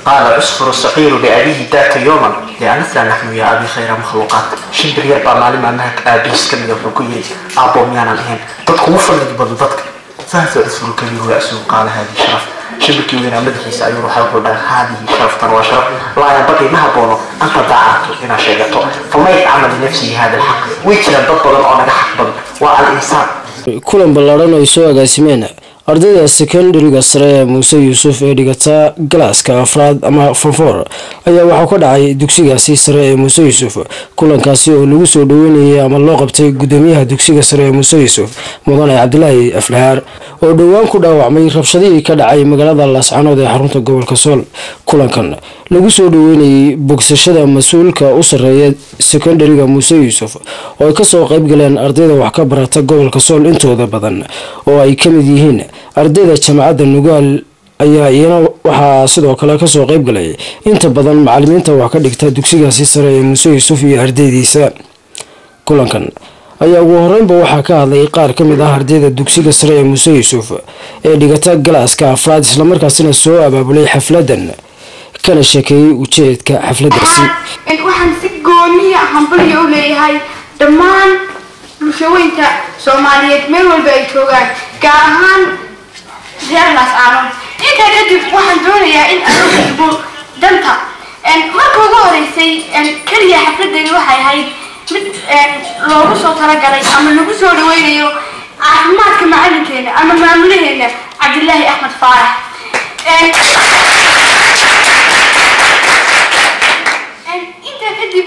قال عصفر الصقير لأبيه ذات يوما لأنثنا نحن يا أبي خير مخلوقات شمبر يربى معلم أنك أبيس كم يفرقوا أبو ميانا الهين تدخوفا لجبض ضدك فهذا عصفر كبير رأسه قال هذه شرف شبكي وين مدحي سأيور حلقه هذه شرف وشرف لا ينبغي ما بونه أن تضعته إلى شيئته فما يتعمل لنفسه هذا الحق ويكلا ضبط أنا حق ضبط والإنسان كلهم بلارنا يسوع جاسمين ardayda secondary-ga sare ee Muuse Yuusuf ee dhigata galaaska afraad ama fonfor ayaa waxa ka dhacay dugsigaasi sare ee Muuse Yuusuf kulankaasi oo lagu soo dhaweynayay ama loo qabtay gudoomiyaha dugsiga sare ee Muuse Yuusuf mudane Cabdilaahi Aflaar oo dhawaan ku dhaawacmay rabshadihii ka dhacay magaalada Laascaanood ee xarunta gobolka Sool kulankan lagu soo dhaweynayay bogsashada mas'uulka u sareeya secondary-ga Muuse Yuusuf oo ay ka soo qayb galeen ardayda wax ka barata gobolka Sool intooda badan oo ay kamid yihiin ardayda jamacadda Nugaal ayaa iyana waxa sidoo kale ka soo qayb galay inta badan macallimiinta wax ka dhigta dugsigaasi sare ee Muuse Yuusuf iyo ardaydiisa kulankan ayaa ugu horeynba waxa ka hadlay qaar kamid ah ardayda dugsiga sare ee Muuse Yuusuf ee dhigata galaaska afraad isla markaasina soo abaabulay xafladan kana sheekay ujeedka xafladaasi waxaan si gooni ah hambaliyo u leeyahay dhammaan bulshooyinka Soomaaliyeed meel walba ay joogaan gaar ahaan reer Laascaanood inta kadib waxaan doonayaa in aan u gudbo danta marka ugu horeysay kaliya xafladani waxay ahayd mid loogu soo talagalay ama lagu soo dhaweynayo caafimaadka macalinkeena ama maamulaheena Cabdilaahi Axmed Faarax inta kadib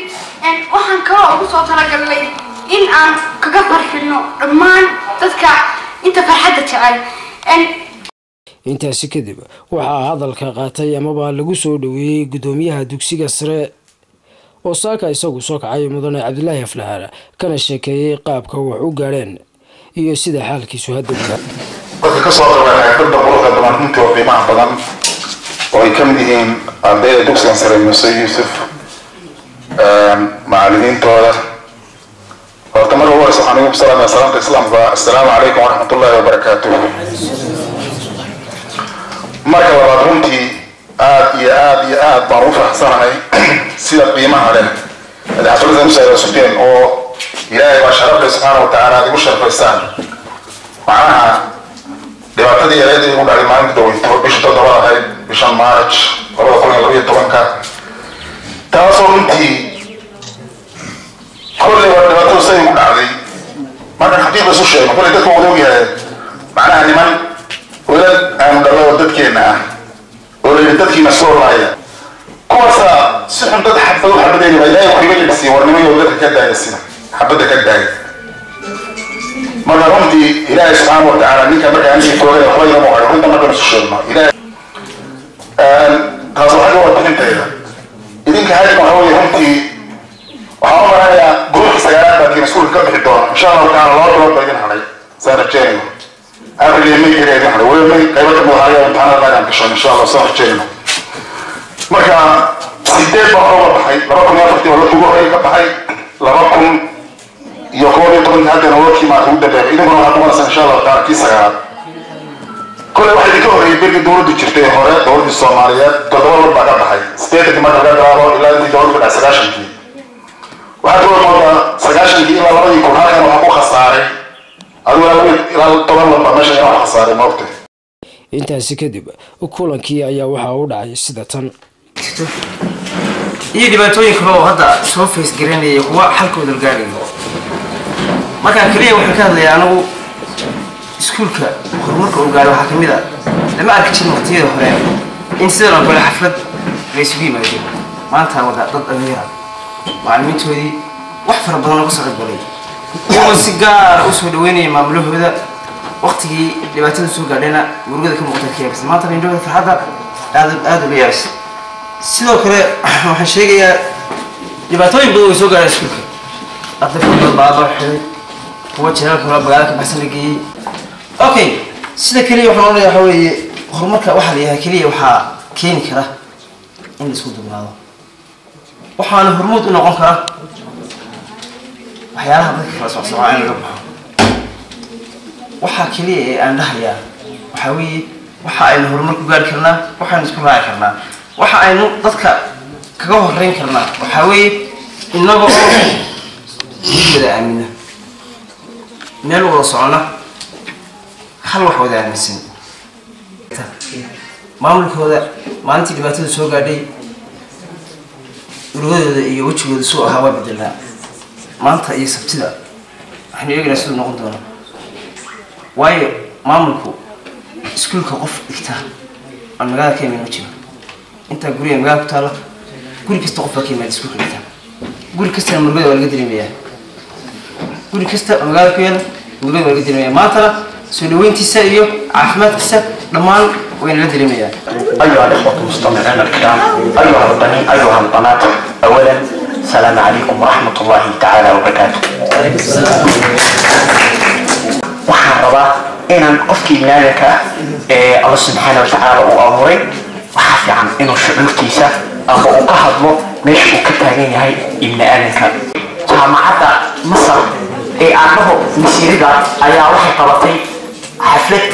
waxaan kaloo ugu soo talagalay in aan kaga farxino dhammaan dadka inta farxadda jecel intaasi kadib waxaa hadalka qaatay amaba lagu soo dhaweeyay gudoomiyaha dugsiga sare oo saaka isagu soo kacay mudane Cabdilaahi Aflaar kana sheekeeyay qaabka wax u gaareen iyo sida xaalkiisu hadda yahay dadka ka soo qaybgalay xafladda quruxda badan intii oo qiimaha badan oo ay kamid yihiin ardayda dugsiga sare Muuse Yuusuf macallimiintooda وتمر هو سبحانه وتعالى سلام الإسلام السلام عليكم ورحمة الله وبركاته. مركب رادونتي آد معروف حسنا سيرة قيمة عليه. اللي حصل زي مسألة سبتين أو إلهي وشرف سبحانه وتعالى دي مشرف الإنسان. معاها لما تدي يلادي يقول على ما عنده بيش تدورها هاي بيشان مارش ولا كل يلوي طبعا تواصل انتي كل وقت توصل عليه ما كان حقيقة سوشيال كل ده موضوعي معناها إن من ولا أنا ده ودت كنا ولا ودت كنا صور عليه كوسا سحن ده حبة وحبة دي ولا يخرج لي بس ورني ودت كده يسنا حبة كده ما رمتي إلهي سبحانه وتعالى إنك برجع عندي كورة خير معرض كنت ما كان سوشيال ما إلهي هذا حاجة وقت أنت إذا إذا هذه ما هو يهمتي وعمر هيا جروب سيارات لكن مسؤول كم في الدور إن شاء الله تعالى الله رب بيجين عليه سنة جاية قبل يومين كده يجين عليه ويومين كيف تبغى امتحان بعد عن كشان إن شاء الله صار جاية مركا سيدات بقرة بحي لربكم يفتي ولا تقول أي كبحي لربكم يقول يطلع هذا الوقت ما تود به إذا ما هتوصل إن شاء الله تعالى كيس سيارات كل واحد يكون يبيك دور دكتور هراء دور الصوماليات تدور بعد بحي سيدات ما تقدر تدور إلا أنت دور بالأسرائيل وهذا الموضوع سجاشن دي إلى الله يكون هذا وحبو خسارة هذا إلى طبعا لما ماشي يروح خسارة موته intaasi kadib kulankii ayaa waxa uu dhacay sida tan iyo dhibaatooyin kale oo hadda soo face garanayay kuwa xalkooda gaarayo marka kaliya waxa ka hadlay anagu iskuulka horumarka uu gaaro waxa kamid ah lama arki jirin waqtiyada hore in sida loo galo xaflad isugu yimaado maanta wada dad dhalinyaro macallimiintoodii wax fara badan oo ka soo qayb galay oo si gaar ah u soo dhaweynayay maamulahooda waqtigii dhibaatada soo gaadhayna murugada ka muuqata kiyabs maanta indhooda farxadda aad u leeyahay sidoo kale waxaan sheegayaa dhibaatooyin badan oo soo gaadhay iskuulka ardayda baad loo xiray kuwa jeelal kale magaalada ka baxsan la geeyay okay sida kaliya waxaan oranaya waxa weeye horumarka waxa la yahay kaliya waxaa keeni kara in la isku dubnaado waxaana hormuud u noqon kara waxyaalaha dadka kala socodsocaa in laga baxo waxaa kaliya ee aan dhahayaa waxaa weeye waxa aynu horumar ku gaari karnaa waxaynu isku raaci karnaa waxa aynu dadka kaga horeyn karnaa waxa weeye inagoo wada aamina meel wada socona hal wax wada aaminsan maamulkooda maalintii dhibaatada soo gaadhay ururada iyo wajigooda soo ahaa waa bedelnaa maanta iyo sabtida waxaan eegaynaa siduu noqon doona waayo maamulku iskuulka qof dhigta aan magaalada ka iman ma jiro intaa guriga magaalada ku taala guri kasta qof baa ka imaada iskuulka dhigta guri kastana murugada waa laga dareemayaa guri kasta oo magaalada ku yaala murugada waa laga dareemayaa maantana soo dhaweyntiisa iyo caafimaadkiisa dhammaan وين الذي لمياه أيها الإخوة المستمعين الكرام أيها البنين أيها البنات أولا السلام عليكم ورحمة الله تعالى وبركاته waxaan rabaa inaan qofkii binaadamka Allah subhanahu wa ta'ala uu abuuray waxa fiican inuu shucuurtiisa ama uu ka hadlo meesha uu ka taagan yahay ibnaadamka jaamacadda Masar ee aabaho masiirida ayaa waxay qabatay xaflad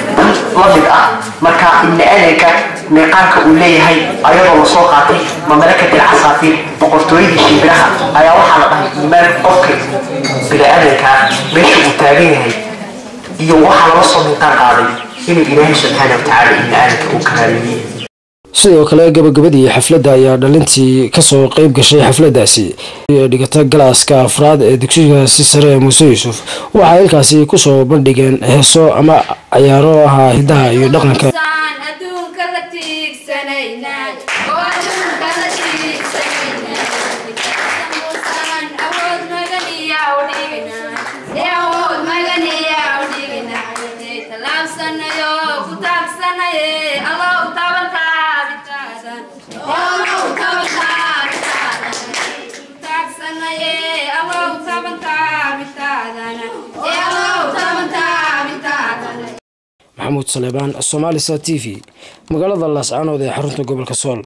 lamid ah marka ibnaadamka meeqaanka uu leeyahay ayadoo la soo qaatay mamlakada al-Asafir boqortooyadii shimbiraha ayaa waxaa la dhahay iimaan qofka bini'aadamka meesha uu taagan yahay iyo waxa laga soo mintaan qaaday inuu Ilaahay subhanahu wa ta'ala ibnaadamka uu karaamiyay sidoo kale gabagabadii xafladda ayaa dhalintii kasoo qayb gashay xafladdaasi dhigata galaaska afraad ee dugsigaasi sare ee Muuse Yuusuf waxay halkaasi kusoo bandhigeen heeso ama ciyaaro ahaa hidaha iyo dhaqanka محمود سليمان الصومالي سا تي في مقالة الله سبحانه وتعالى حرنت قبل كسول